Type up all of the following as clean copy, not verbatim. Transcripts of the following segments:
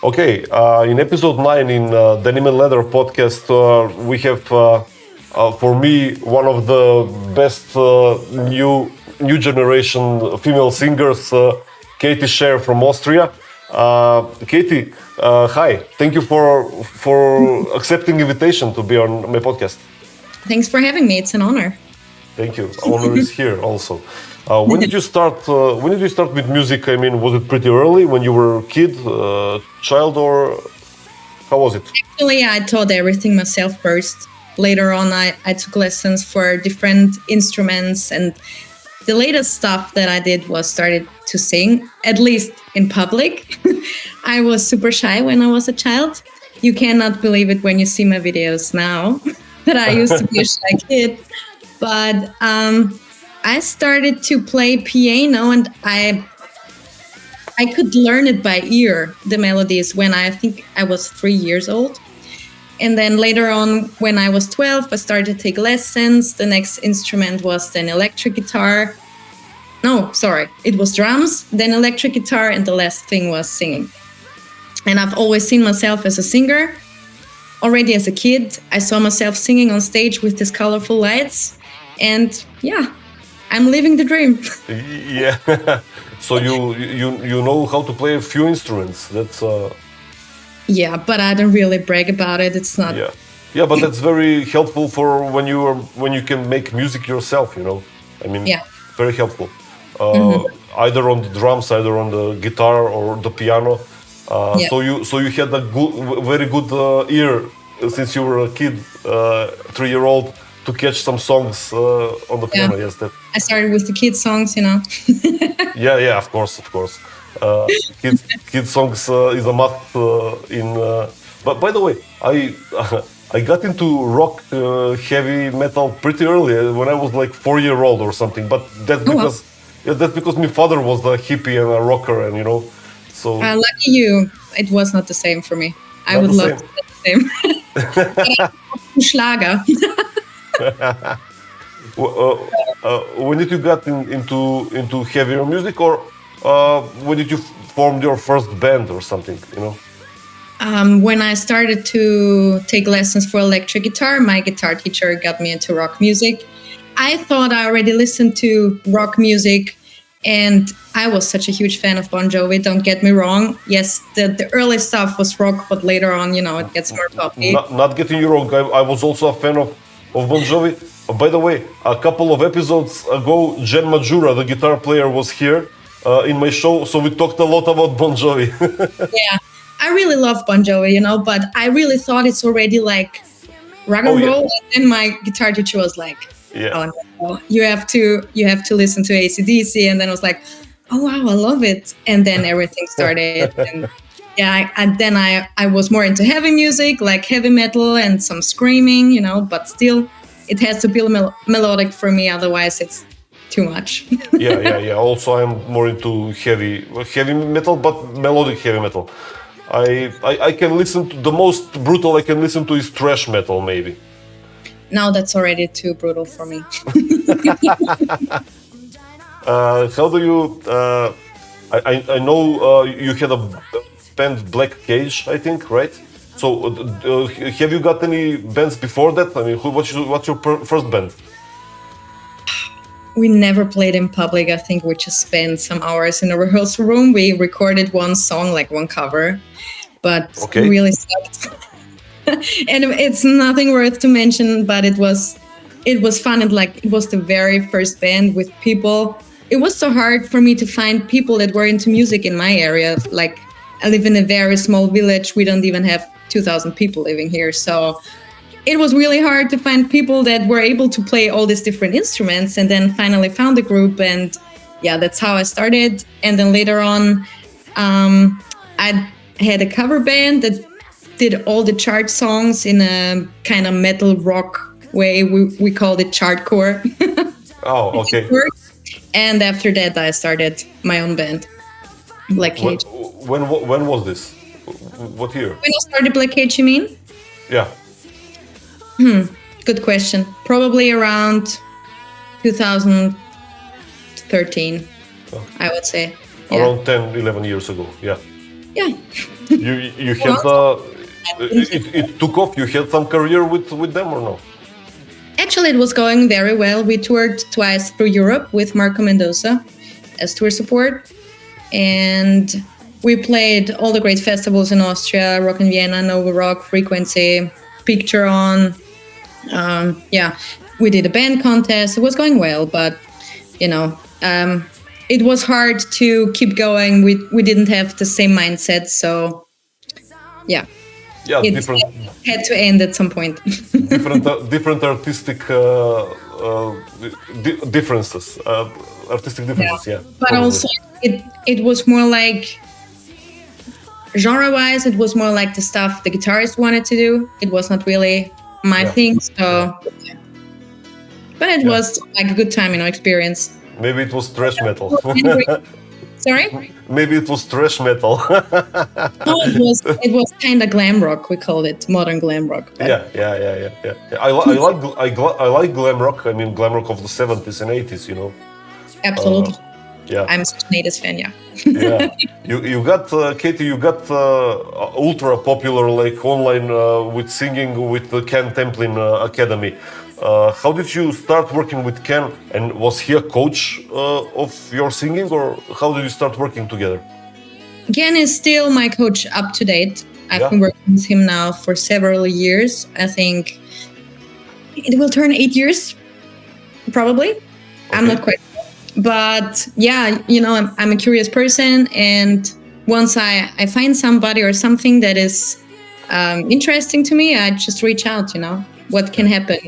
Okay, in episode 9 in Denim and Leather Podcast, we have, for me, one of the best new generation female singers, Kati Cher from Austria. Kati, hi. Thank you for accepting invitation to be on my podcast. Thanks for having me. It's an honor. Thank you. Honor is here also. When did you start? When did you start with music? I mean, was it pretty early when you were a kid, child, or how was it? Actually, I taught everything myself first. Later on, I took lessons for different instruments, and the latest stuff that I did was started to sing, at least in public. I was super shy when I was a child. You cannot believe it when you see my videos now that I used to be a shy kid. But I started to play piano, and I could learn it by ear, the melodies, when I think I was 3 years old. And then later on, when I was 12, I started to take lessons. The next instrument was then electric guitar. No, sorry, it was drums, then electric guitar, and the last thing was singing. And I've always seen myself as a singer. Already as a kid, I saw myself singing on stage with these colorful lights. And yeah, I'm living the dream. Yeah. So you know how to play a few instruments. That's Yeah, but I don't really brag about it. It's not. Yeah, but that's very helpful for when you can make music yourself. You know, I mean, very helpful. Either on the drums, either on the guitar or the piano. So you had a very good ear since you were a kid, 3-year-old, to catch some songs on the piano. Yes, that. I started with the kids songs, you know. Yeah, of course. Kids songs is a must in. But by the way, I got into rock, heavy metal pretty early when I was like 4-year-old or something. But that's because my father was a hippie and a rocker, and you know. So lucky you. It was not the same for me. I would love to be the same. Schlager. When did you get into heavier music, or when did you form your first band or something? You know. When I started to take lessons for electric guitar, my guitar teacher got me into rock music. I thought I already listened to rock music, and I was such a huge fan of Bon Jovi, don't get me wrong. Yes, the early stuff was rock, but later on, you know, it gets more poppy. Not getting you wrong, I was also a fan of Bon Jovi. By the way, a couple of episodes ago, Jen Majura, the guitar player, was here in my show, so we talked a lot about Bon Jovi. Yeah, I really love Bon Jovi, you know, but I really thought it's already like rock and roll, and my guitar teacher was like, oh no, you have to listen to AC/DC, and then I was like, oh wow, I love it, and then everything started. And then I was more into heavy music, like heavy metal and some screaming, you know, but still it has to be melodic for me, otherwise it's too much. yeah. Also, I'm more into heavy metal, but melodic heavy metal. I can listen to the most brutal I can listen to is thrash metal, maybe. No, that's already too brutal for me. How do you? I know you had a band, Black Cage, I think, right? So have you got any bands before that? I mean, what's your first band? We never played in public. I think we just spent some hours in a rehearsal room. We recorded one song, like one cover, but it really sucked. And it's nothing worth to mention, but it was fun, and like it was the very first band with people. It was so hard for me to find people that were into music in my area. Like I live in a very small village. We don't even have 2,000 people living here, so it was really hard to find people that were able to play all these different instruments. And then finally found the group, and yeah, that's how I started. And then later on, I had a cover band that did all the chart songs in a kind of metal rock way. We called it chartcore. Oh, okay. And after that, I started my own band, Black Cage. When was this? What year? When I started Black Cage, you mean? Yeah. Good question. Probably around 2013, I would say. Around 10, 11 years ago, yeah. yeah. You had it took off. You had some career with them or no? Actually, it was going very well. We toured twice through Europe with Marco Mendoza as tour support, and we played all the great festivals in Austria: Rock in Vienna, Nova Rock, Frequency, Picture On. We did a band contest. It was going well, but it was hard to keep going. We didn't have the same mindset, so it different had to end at some point. different artistic differences, artistic differences. Yeah, but probably. Also it was more like genre-wise. It was more like the stuff the guitarist wanted to do. It was not really my thing. So, but it was like a good time, experience. Maybe it was thrash metal. Sorry? Maybe it was thrash metal. No, it was kind of glam rock. We called it modern glam rock. Yeah. I like glam rock. I mean, glam rock of the 70s and 80s. Absolutely. Yeah. I'm such an 80s fan. Yeah. Yeah. You got Katie. You got ultra popular like online with singing with the Ken Templin Academy. How did you start working with Ken, and was he a coach of your singing, or how did you start working together? Ken is still my coach up to date. I've been working with him now for several years. I think it will turn 8 years, probably. Okay. I'm not quite sure. But I'm a curious person, and once I find somebody or something that is interesting to me, I just reach out, what can happen.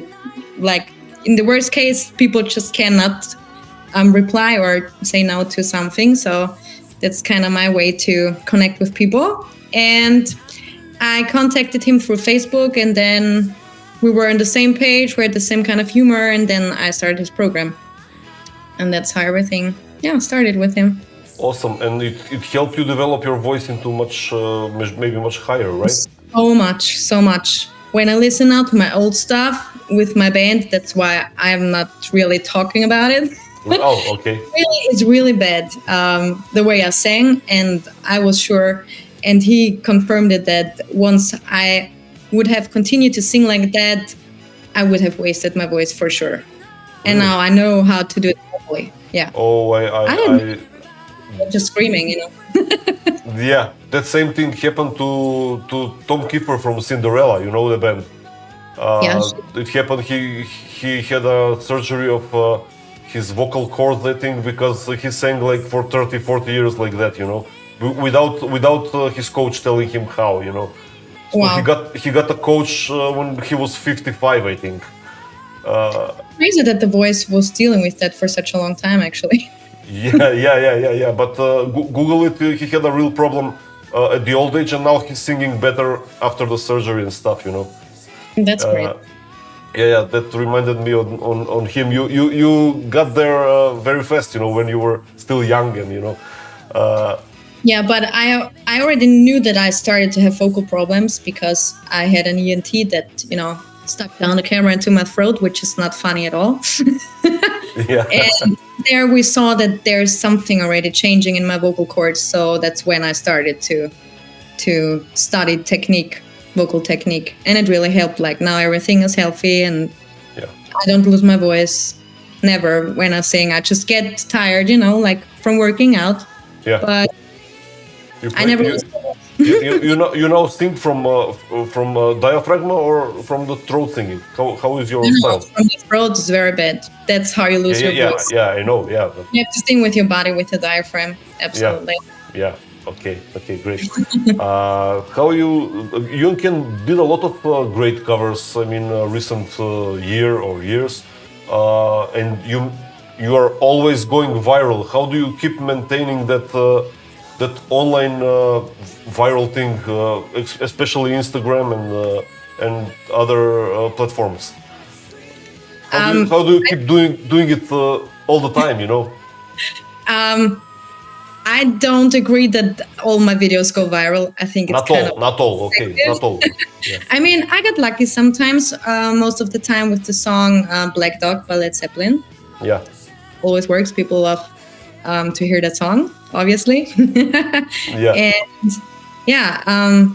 Like in the worst case, people just cannot reply or say no to something. So that's kind of my way to connect with people. And I contacted him through Facebook, and then we were on the same page. We had the same kind of humor, and then I started his program. And that's how everything started with him. Awesome. And it helped you develop your voice into maybe much higher, right? So much. When I listen now to my old stuff with my band, that's why I'm not really talking about it. Oh, okay. It's really bad, the way I sang, and I was sure, and he confirmed it, that once I would have continued to sing like that, I would have wasted my voice for sure. And now I know how to do it properly. Yeah. Oh, I just screaming, Yeah, that same thing happened to Tom Kiefer from Cinderella, the band. It happened. He had a surgery of his vocal cords, I think, because he sang like for 30-40 years like that, without his coach telling him how, So wow. he got a coach when he was 55, I think. Crazy that the voice was dealing with that for such a long time, actually. Yeah. But Google it. He had a real problem at the old age, and now he's singing better after the surgery and stuff. That's great. Yeah. That reminded me on him. You got there very fast. When you were still young, and Yeah, but I already knew that I started to have vocal problems because I had an ENT that stuck down the camera into my throat, which is not funny at all. Yeah. And there we saw that there's something already changing in my vocal cords. So that's when I started to study vocal technique. And it really helped. Like now everything is healthy and I don't lose my voice. Never when I sing. I just get tired, like from working out. Yeah. But I never lose my voice. you know sing from diaphragm or from the throat singing? How is your style? From the throat is very bad. That's how you lose your voice. Yeah, I know. Yeah, you have to sing with your body, with the diaphragm. Absolutely. Yeah. Okay, great. How you and Ken did a lot of great covers. I mean, recent year or years, and you are always going viral. How do you keep maintaining that online viral thing, especially Instagram and other platforms? How do you keep doing it all the time? I don't agree that all my videos go viral. I think it's not all. Okay, not all. Yeah. I mean, I got lucky sometimes. Most of the time with the song "Black Dog" by Led Zeppelin. Yeah, always works. People love to hear that song, obviously. Yeah. And Yeah,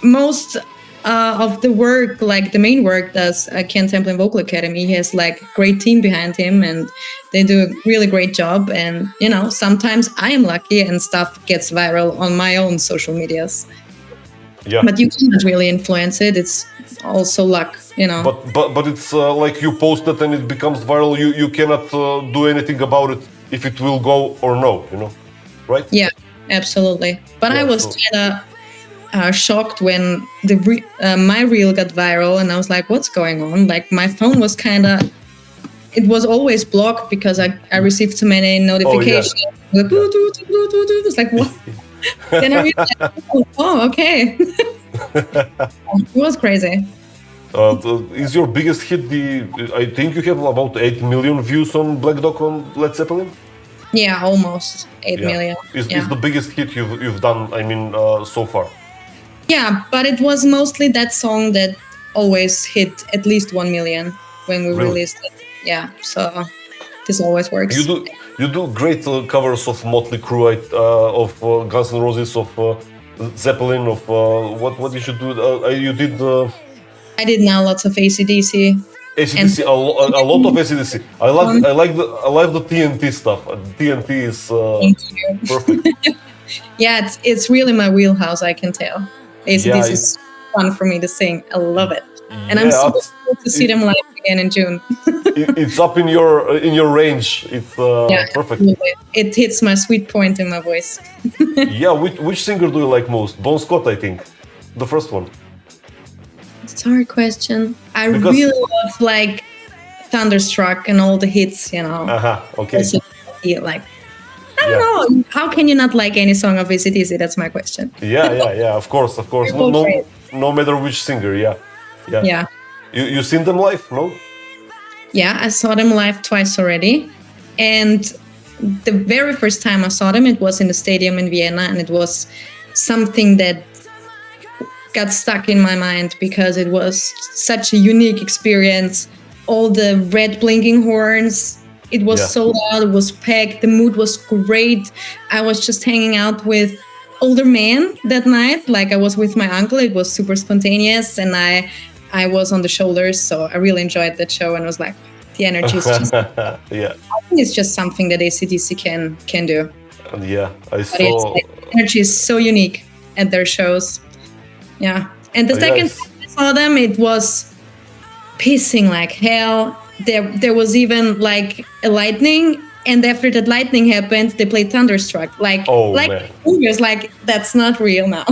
most of the work, like the main work, does Ken Templin Vocal Academy. He has like a great team behind him, and they do a really great job. And sometimes I am lucky and stuff gets viral on my own social medias. Yeah. But you cannot really influence it. It's also luck, But it's like you post it and it becomes viral. You cannot do anything about it if it will go or no, right? Yeah, absolutely. But I was kind of shocked when my reel got viral, and I was like, what's going on? Like my phone was it was always blocked because I received so many notifications. Oh, yeah. It's like, what? Then I realized, oh, okay. It was crazy. Is your biggest hit I think you have about 8 million views on Black Dog on Led Zeppelin? Yeah, almost 8 million. Is the biggest hit you've done, so far? Yeah, but it was mostly that song that always hit at least 1 million when we released it. Yeah, so this always works. You do great covers of Motley Crue, of Guns N' Roses, of Zeppelin, of what you should do. You did. I did now lots of AC/DC. AC/DC, a lot of AC/DC. I like the TNT stuff. TNT is perfect. Yeah, it's really my wheelhouse. I can tell. AC/DC is fun for me to sing. I love it, and I'm so excited to see them live again in June. It's up in your range. It's perfect. Absolutely. It hits my sweet point in my voice. Yeah, which singer do you like most? Bon Scott, I think, the first one. It's a hard question. I really love like Thunderstruck and all the hits. Okay. Like, I don't know. How can you not like any song of AC/DC? That's my question. Yeah. Of course. No matter which singer. Yeah. You seen them live? No. Yeah, I saw them live twice already, and the very first time I saw them, it was in the stadium in Vienna, and it was something that got stuck in my mind because it was such a unique experience. All the red blinking horns. It was so loud, it was packed, the mood was great. I was just hanging out with older men that night, like I was with my uncle. It was super spontaneous, and I was on the shoulders, so I really enjoyed that show, and was like, the energy is just... I think it's just something that AC/DC can do. Yeah, I saw... The energy is so unique at their shows. Yeah, and the second time I saw them, it was pissing like hell. There was even like a lightning, and after that lightning happened, they played Thunderstruck. Movies, like that's not real now.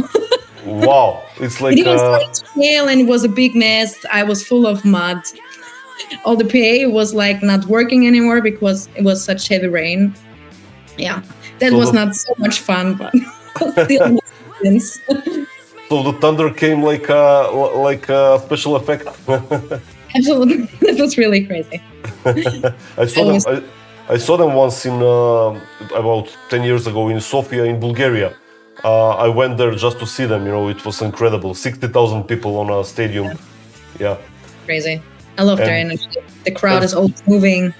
Wow, it's like it was starting to hail, and it was a big mess. I was full of mud. All the PA was like not working anymore because it was such heavy rain. Yeah, that was not so much fun, but still. So the thunder came like a special effect. Absolutely, that was really crazy. I saw them once in about 10 years ago in Sofia in Bulgaria. I went there just to see them. It was incredible. 60,000 people on a stadium. Yeah. Crazy. I love their energy. The crowd is always moving.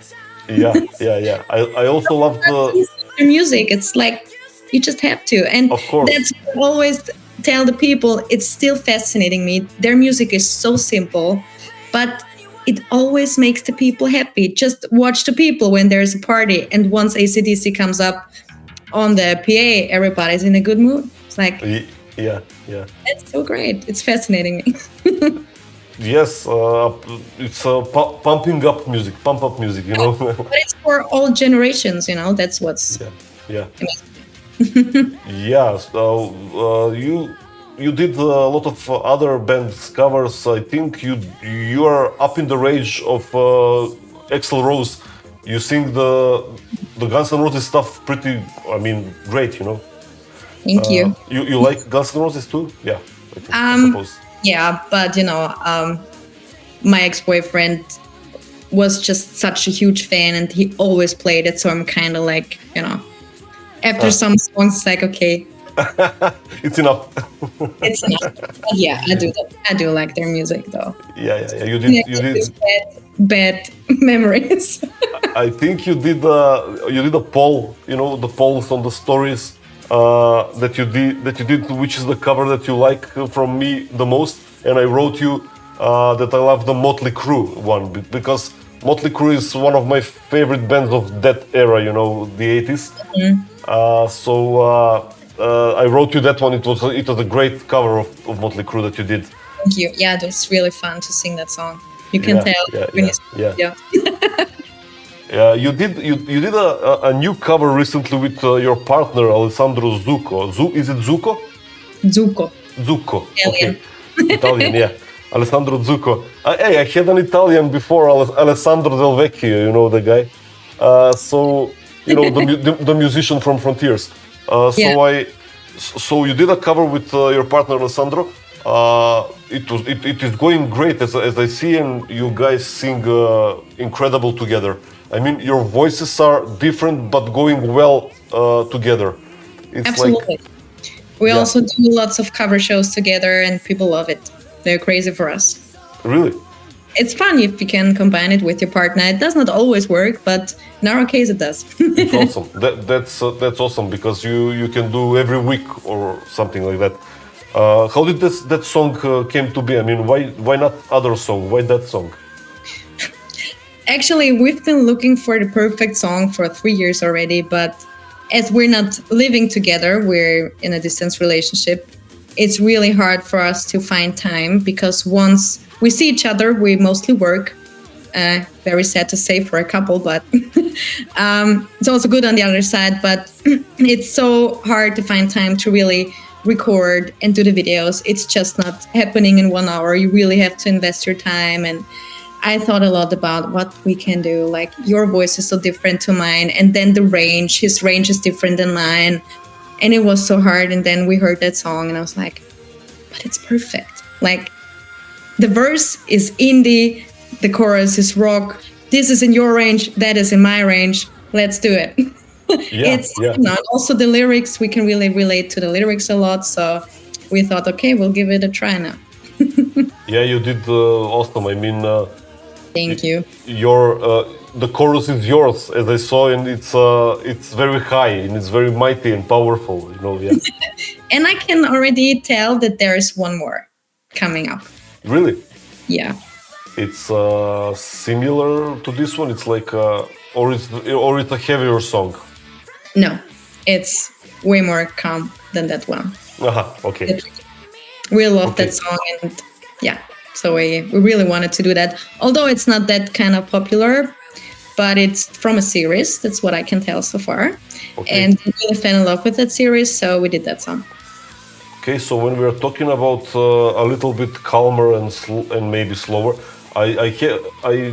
Yeah. I also love their music. It's like you just have to, and of course. That's what I always tell the people. It's still fascinating me. Their music is so simple, but it always makes the people happy. Just watch the people when there's a party, and once AC/DC comes up on the PA, everybody's in a good mood. It's like, yeah. It's so great. It's fascinating me. Yes, it's pumping up music, pump up music, But it's for all generations, That's what's amazing. Yeah. So you did a lot of other bands covers. I think you are up in the range of Axl Rose. You sing the Guns N' Roses stuff pretty. Great. Thank you. You like Guns N' Roses too? Yeah. I suppose. Yeah, but my ex-boyfriend was just such a huge fan, and he always played it. So I'm kind of like, after some songs, it's like, okay, it's enough. It's enough. But yeah, I do like their music though. Yeah. You did. Bad memories. I think you did a poll. The polls on the stories. that you did, which is the cover that you like from me the most, and I wrote you that I love the Motley Crue one because Motley Crue is one of my favorite bands of that era, you know, the 80s. I wrote you that one. It was a great cover of Motley Crue that you did. Thank you. Yeah, it was really fun to sing that song. You can tell. Yeah. Yeah, you did a new cover recently with your partner Alessandro Zucco. Is it Zucco? Zucco. Italian. Okay. Italian, yeah. Alessandro Zucco. Hey, I had an Italian before, Alessandro Del Vecchio. You know the guy. You know the musician from Frontiers. So you did a cover with your partner Alessandro. It is going great as I see, and you guys sing incredible together. I mean, your voices are different but going well together. It's absolutely. We also do lots of cover shows together, and people love it. They're crazy for us. Really? It's fun if you can combine it with your partner. It does not always work, but in our case, it does. It's awesome. That's awesome because you can do every week or something like that. How did that song came to be? I mean, why not other song? Why that song? Actually, we've been looking for the perfect song for 3 years already, but as we're not living together, we're in a distance relationship. It's really hard for us to find time because once we see each other, we mostly work. Very sad to say for a couple, but it's also good on the other side. But it's so hard to find time to really record and do the videos. It's just not happening in 1 hour. You really have to invest your time. And I thought a lot about what we can do. Like, your voice is so different to mine. And then the range, his range is different than mine. And it was so hard. And then we heard that song and I was like, but it's perfect. Like, the verse is indie, the chorus is rock. This is in your range, that is in my range. Let's do it. Also the lyrics, we can really relate to the lyrics a lot. So we thought, okay, we'll give it a try now. Yeah, you did awesome. I mean, thank you. The chorus is yours, as I saw, and it's very high and it's very mighty and powerful. You know, yeah. And I can already tell that there is one more coming up. Really? Yeah. It's similar to this one. It's like, or it's a heavier song. No, it's way more calm than that one. Okay. We love that song, and yeah, so we really wanted to do that. Although it's not that kind of popular, but it's from a series. That's what I can tell so far. Okay. And we really fell in love with that series, so we did that song. Okay, so when we are talking about a little bit calmer and maybe slower, I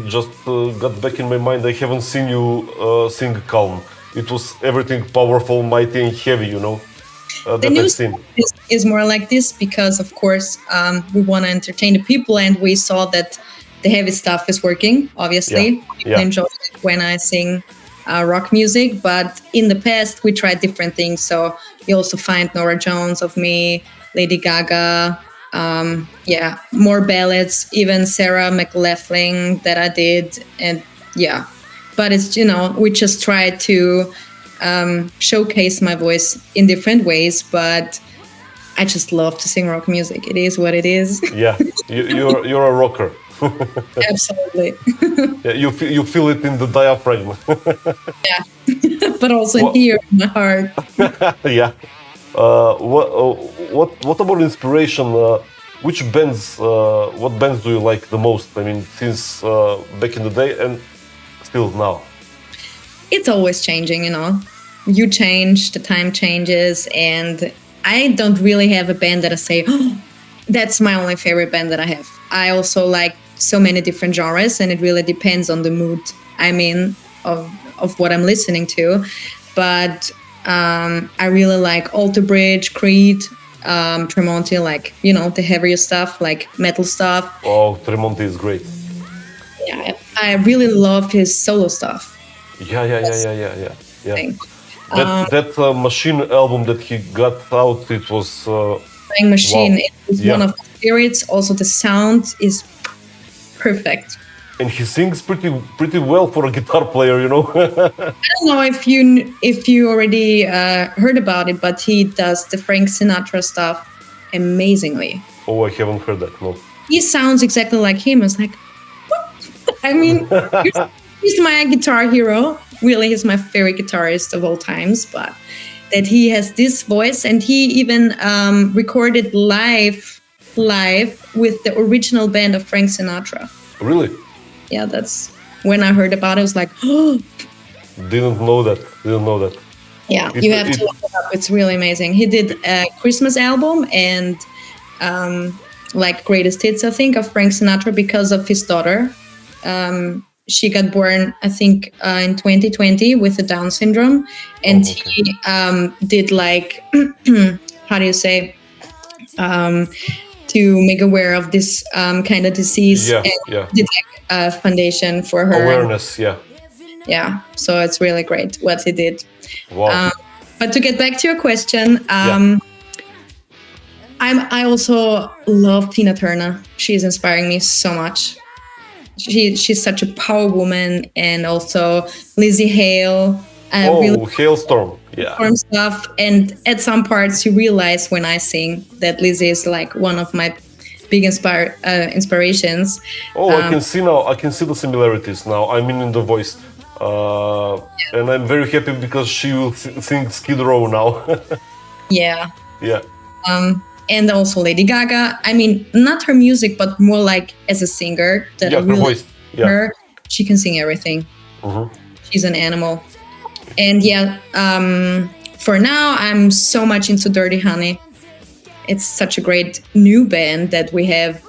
just got back in my mind. I haven't seen you sing calm. It was everything powerful, mighty, and heavy. You know. The new is more like this because, of course, we want to entertain the people, and we saw that the heavy stuff is working. Obviously, people enjoy it when I sing rock music. But in the past, we tried different things. So you also find Norah Jones of me, Lady Gaga, more ballads, even Sarah McLachlan that I did, and yeah. But it's, we just try to showcase my voice in different ways, but I just love to sing rock music. It is what it is. Yeah, you're a rocker. Absolutely. Yeah, you feel it in the diaphragm. Yeah, but also in here in my heart. Yeah. What about inspiration? Which bands? What bands do you like the most? I mean, since back in the day and still now. It's always changing, You change, the time changes, and I don't really have a band that I say, oh, that's my only favorite band that I have. I also like so many different genres, and it really depends on the mood of what I'm listening to. But I really like Alter Bridge, Creed, Tremonti, like, the heavier stuff, like metal stuff. Oh, Tremonti is great. Yeah, I really love his solo stuff. Yeah. That Machine album that he got out, it was... Flying Machine, wow. It was one of my favorites. Also, the sound is perfect. and he sings pretty well for a guitar player, you know. I don't know if you already heard about it, but he does the Frank Sinatra stuff amazingly. Oh, I haven't heard that. No. He sounds exactly like him. It's like, what? I mean, he's my guitar hero. Really, he's my favorite guitarist of all times. But that he has this voice, and he even recorded live with the original band of Frank Sinatra. Really? Yeah, that's when I heard about it. I was like, oh. Didn't know that. Yeah, you have to look it up. It's really amazing. He did a Christmas album and like greatest hits, I think, of Frank Sinatra because of his daughter. She got born, I think, in 2020 with a Down syndrome, and he did like, how do you say, to make aware of this kind of disease. Yeah, and did like a foundation for her awareness. Yeah, so it's really great what he did. Wow. But to get back to your question, I also love Tina Turner. She's inspiring me so much. She's such a power woman, and also Lizzie Hale. Really Hailstorm, Storm stuff. And at some parts, you realize when I sing that Lizzie is like one of my big inspirations. I can see now. I can see the similarities now. I mean, in the voice. And I'm very happy because she will sing Skid Row now. Yeah. Yeah. And also Lady Gaga. I mean, not her music, but more like as a singer. That her voice. Yeah. Her, she can sing everything. Mm-hmm. She's an animal. And for now, I'm so much into Dirty Honey. It's such a great new band that we have.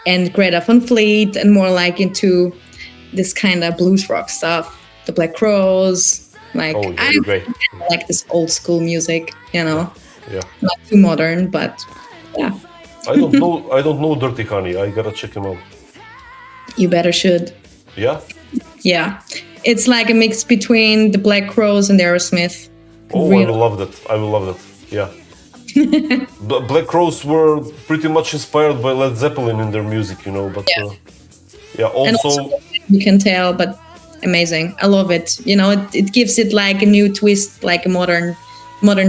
And Greta Van Fleet, and more like into this kind of blues rock stuff. The Black Crowes. Like, I like this old school music, you know. Yeah. Not too modern, but yeah. I don't know Dirty Honey. I gotta check him out. You better should. Yeah? Yeah. It's like a mix between the Black Crowes and Aerosmith. Oh, really? I will love that. Yeah. The Black Crowes were pretty much inspired by Led Zeppelin in their music, you know, but also you can tell, but amazing. I love it. You know, it gives it like a new twist, like a modern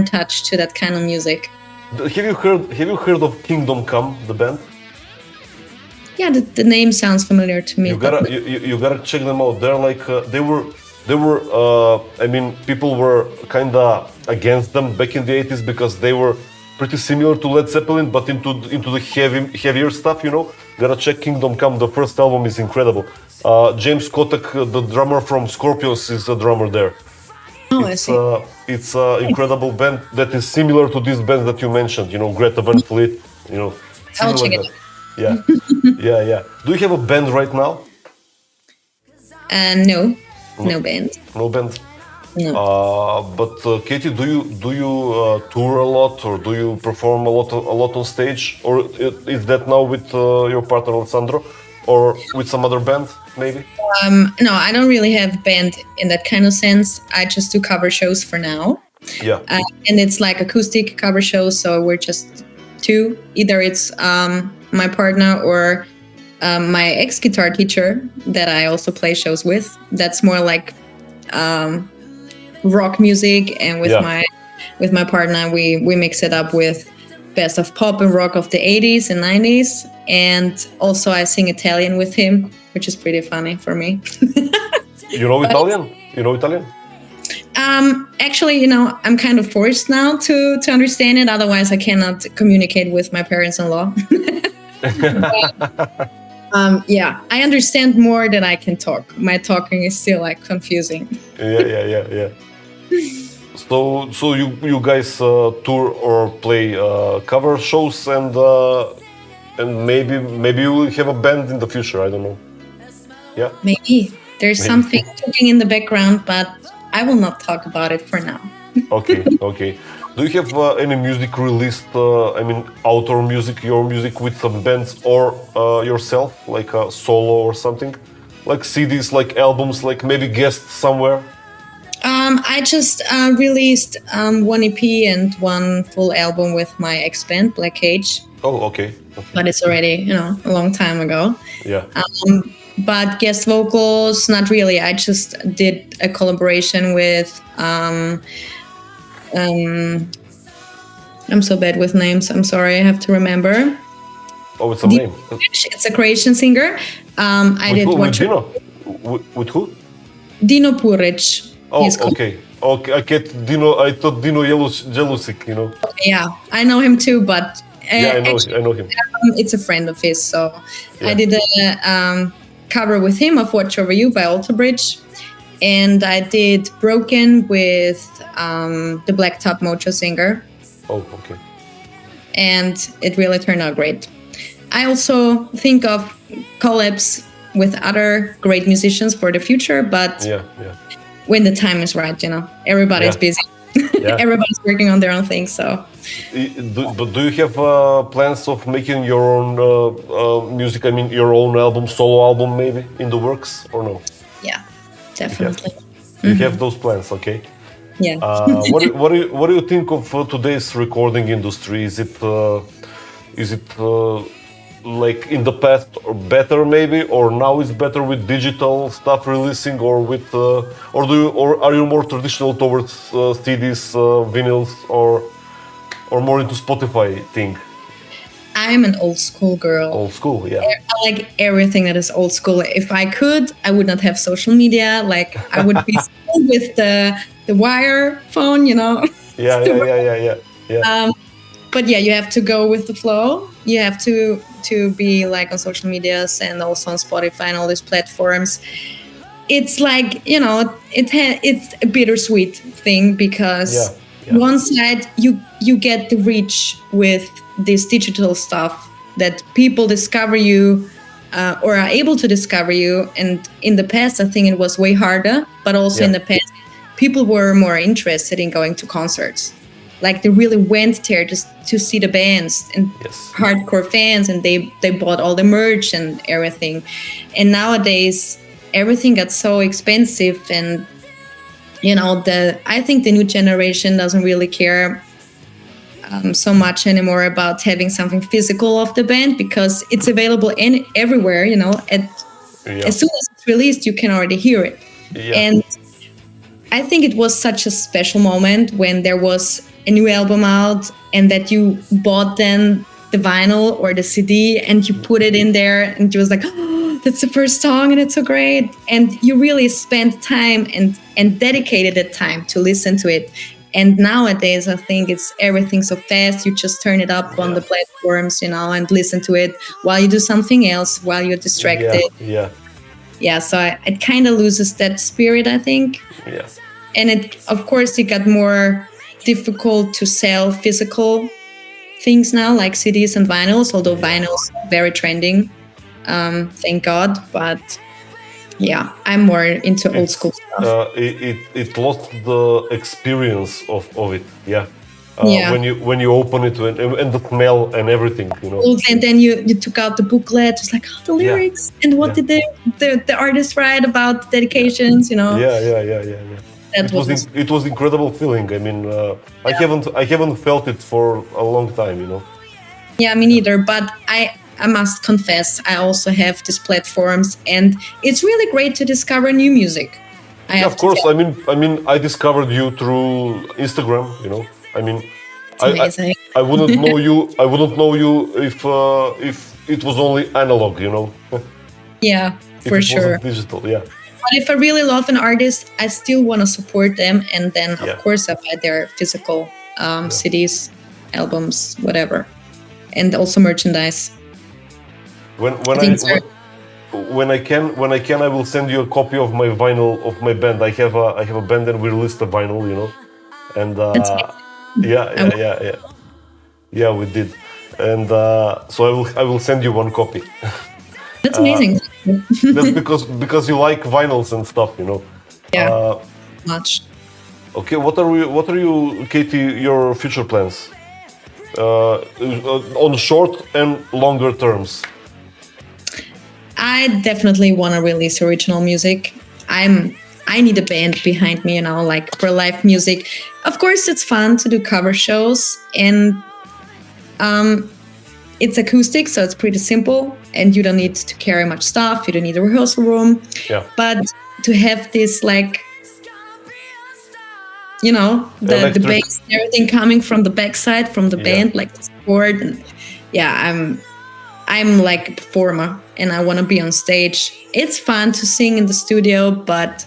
touch to that kind of music. Have you heard of Kingdom Come, the band? Yeah, the name sounds familiar to me. You gotta check them out. They're like they were. I mean, people were kinda against them back in the 80s because they were pretty similar to Led Zeppelin, but into the heavier stuff. You know, gotta check Kingdom Come. The first album is incredible. James Kotak, the drummer from Scorpions, is a drummer there. Oh, I see. It's an incredible band that is similar to this band that you mentioned. You know, Greta Van Fleet. You know, I'll check it out. Yeah, yeah. Do you have a band right now? No band. No band. No. But Katie, do you tour a lot, or do you perform a lot on stage, or is that now with your partner Alessandro, or with some other band maybe? No, I don't really have a band in that kind of sense. I just do cover shows for now. Yeah. And it's like acoustic cover shows, so we're just two. Either it's my partner or my ex-guitar teacher that I also play shows with. That's more like rock music, and with my partner we mix it up with best of pop and rock of the 80s and 90s. And also I sing Italian with him, which is pretty funny for me. You know Italian? Actually, you know, I'm kind of forced now to understand it. Otherwise, I cannot communicate with my parents-in-law. I understand more than I can talk. My talking is still like confusing. Yeah. So you guys tour or play cover shows, and maybe you will have a band in the future. I don't know. Yeah. Maybe there's something cooking in the background, but I will not talk about it for now. Okay. Do you have any music released? I mean, outdoor music, your music with some bands, or yourself, like a solo or something, like CDs, like albums, like maybe guests somewhere? I just released one EP and one full album with my ex-band, Black Cage. Oh, okay. But it's already, a long time ago. Yeah. but guest vocals, not really. I just did a collaboration with. I'm so bad with names. I'm sorry. I have to remember. Oh, it's a name. It's a Croatian singer. I did with Dino? With who? Dino Puric. Oh, okay. Okay, I get Dino. I thought Dino Jelusic, you know. Yeah, I know him too, but I know him. It's a friend of his, so I did a cover with him of "Watch Over You" by Alter Bridge, and I did "Broken" with the Black Top Mojo singer. Oh, okay. And it really turned out great. I also think of collabs with other great musicians for the future, but when the time is right, you know, everybody's busy. Everybody's working on their own thing. So, do you have plans of making your own music? I mean, your own album, solo album, maybe in the works, or no? Yeah, definitely. You have those plans, okay? Yeah. What do you think of today's recording industry? Is it like in the past or better maybe, or now it's better with digital stuff releasing, or with or are you more traditional towards CDs, vinyls, or more into Spotify thing? I'm an old school girl. Old school, yeah. I like everything that is old school. If I could, I would not have social media. Like I would be still with the wire phone, you know. Yeah. But yeah, you have to go with the flow. You have to be like on social medias and also on Spotify and all these platforms. It's like, you know, it's a bittersweet thing because one side you get the reach with this digital stuff that people discover you or are able to discover you. And in the past, I think it was way harder, but also in the past, people were more interested in going to concerts. Like they really went there just to see the bands and hardcore fans, and they bought all the merch and everything. And nowadays, everything got so expensive, and you know, I think the new generation doesn't really care so much anymore about having something physical of the band because it's available everywhere. You know, as soon as it's released, you can already hear it. And I think it was such a special moment when there was a new album out and that you bought then the vinyl or the CD and you put it in there and you was like, oh, that's the first song and it's so great. And you really spent time and dedicated that time to listen to it. And nowadays, I think it's everything so fast. You just turn it up on the platforms, you know, and listen to it while you do something else, while you're distracted. Yeah, so it kind of loses that spirit, I think. Yeah. And of course, it got more difficult to sell physical things now, like CDs and vinyls, although vinyls are very trending, thank God. But yeah, I'm more into old school stuff. It lost the experience of it, when you open it and the smell and everything, you know. And then you took out the booklet, it's like, oh, the lyrics, and what did the artist write about dedications, you know. It was incredible feeling. I mean, I haven't felt it for a long time, you know. Yeah, me neither. But I must confess, I also have these platforms, and it's really great to discover new music. Of course. I mean, I discovered you through Instagram. You know, I mean, I wouldn't know you. I wouldn't know you if it was only analog. You know. Yeah, for sure. Digital, yeah. But if I really love an artist, I still want to support them, and then of course I buy their physical CDs, albums, whatever, and also merchandise. When I can, I will send you a copy of my vinyl of my band. I have a band, and we released a vinyl, you know, and we did, and so I will send you one copy. That's amazing. That's because you like vinyls and stuff, you know. Yeah, much. Okay, what are you, Kati? Your future plans on short and longer terms? I definitely want to release original music. I need a band behind me, you know, like for live music. Of course, it's fun to do cover shows, and it's acoustic, so it's pretty simple, and you don't need to carry much stuff. You don't need a rehearsal room. Yeah. But to have this, like, you know, the bass and everything coming from the backside, from the band, like the support, and I'm like a performer, and I want to be on stage. It's fun to sing in the studio, but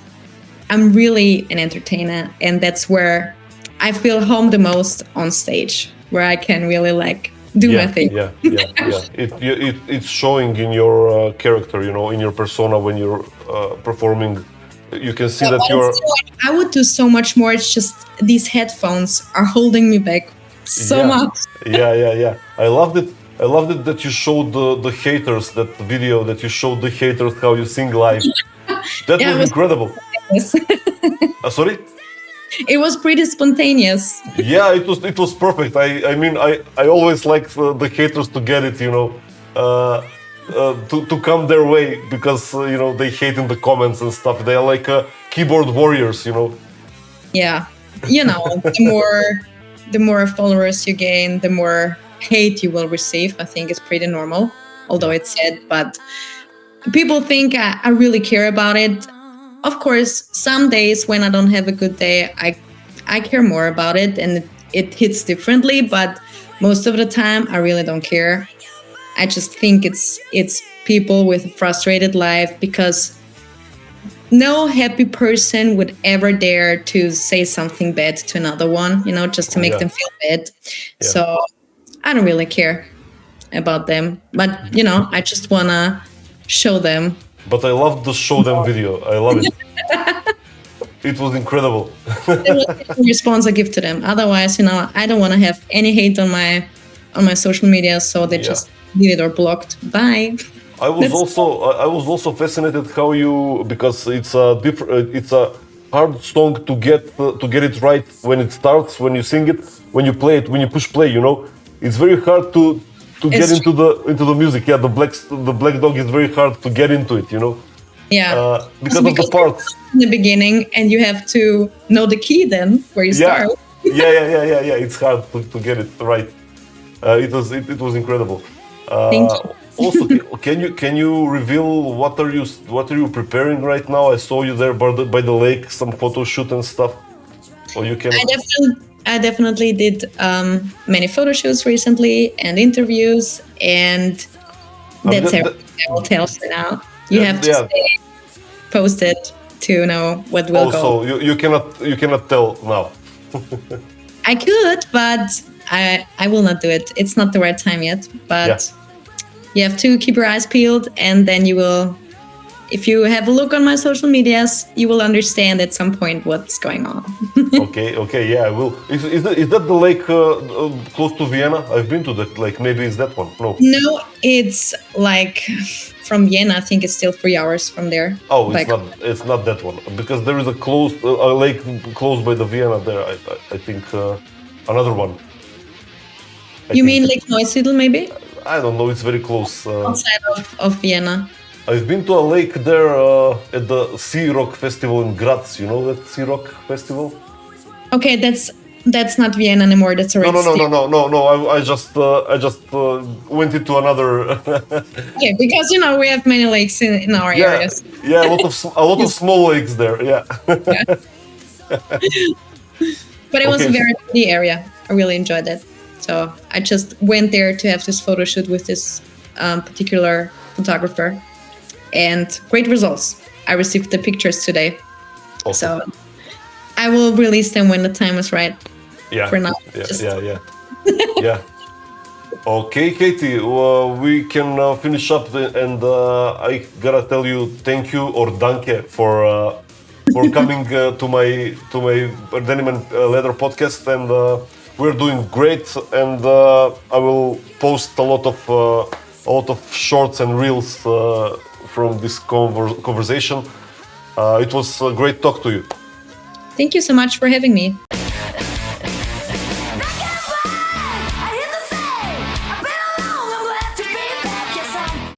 I'm really an entertainer, and that's where I feel home the most, on stage, where I can really like do my thing. Yeah. It's showing in your character, you know, in your persona when you're performing. You can see that you're. I would do so much more. It's just these headphones are holding me back so much. Yeah. I loved it that you showed the haters, that video that you showed the haters how you sing live. That was incredible. Sorry? It was pretty spontaneous. Yeah, it was perfect. I mean, I always like the haters to get it, you know, to come their way, because you know, they hate in the comments and stuff. They are like keyboard warriors, you know. Yeah, you know, the more followers you gain, the more hate you will receive. I think it's pretty normal, although it's sad. But people think I really care about it. Of course, some days when I don't have a good day, I care more about it, and it hits differently. But most of the time, I really don't care. I just think it's people with a frustrated life, because no happy person would ever dare to say something bad to another one, you know, just to make them feel bad. Yeah. So I don't really care about them. But, you know, I just want to show them. But I love the show them video. I love it. It was incredible. That was the response I give to them. Otherwise, you know, I don't want to have any hate on my social media, so they just deleted or blocked. Bye. I was also fascinated how you, because it's a hard song to get it right when it starts, when you sing it, when you play it, when you push play, you know, it's very hard to get into the music. Yeah, the black dog is very hard to get into it, you know. Yeah, because of the parts in the beginning, and you have to know the key then where you start. Yeah. It's hard to get it right. It was incredible. Thank you. Also, can you reveal what are you preparing right now? I saw you there by the lake, some photo shoot and stuff. Or you can. I definitely did many photo shoots recently and interviews, and that's everything I will tell for now. You have to stay posted to know what will go. So you cannot tell now. I could, but I will not do it. It's not the right time yet. But you have to keep your eyes peeled, and then you will. If you have a look on my social medias, you will understand at some point what's going on. Okay, yeah, I will. Is that the lake close to Vienna? I've been to that lake. Maybe it's that one. No, it's like from Vienna. I think it's still 3 hours from there. Oh, it's not that one, because there is a lake close by the Vienna there. I think another one. You mean Lake Neusiedl, maybe? I don't know. It's very close. Outside of Vienna. I've been to a lake there at the Sea Rock Festival in Graz. You know that Sea Rock Festival? Okay, that's not Vienna anymore. That's already. No. I just went into another. Okay, because you know we have many lakes in our areas. Yeah, a lot of small lakes there. Yeah. But it was a very pretty area. I really enjoyed it. So I just went there to have this photo shoot with this particular photographer. And great results. I received the pictures today. Awesome. So I will release them when the time is right. Yeah. For now. Yeah. Okay, Kati, we can finish up, and I gotta tell you thank you or danke for coming to my Denim and Leather podcast, and we're doing great, and I will post a lot of shorts and reels from this conversation. It was a great talk to you. Thank you so much for having me.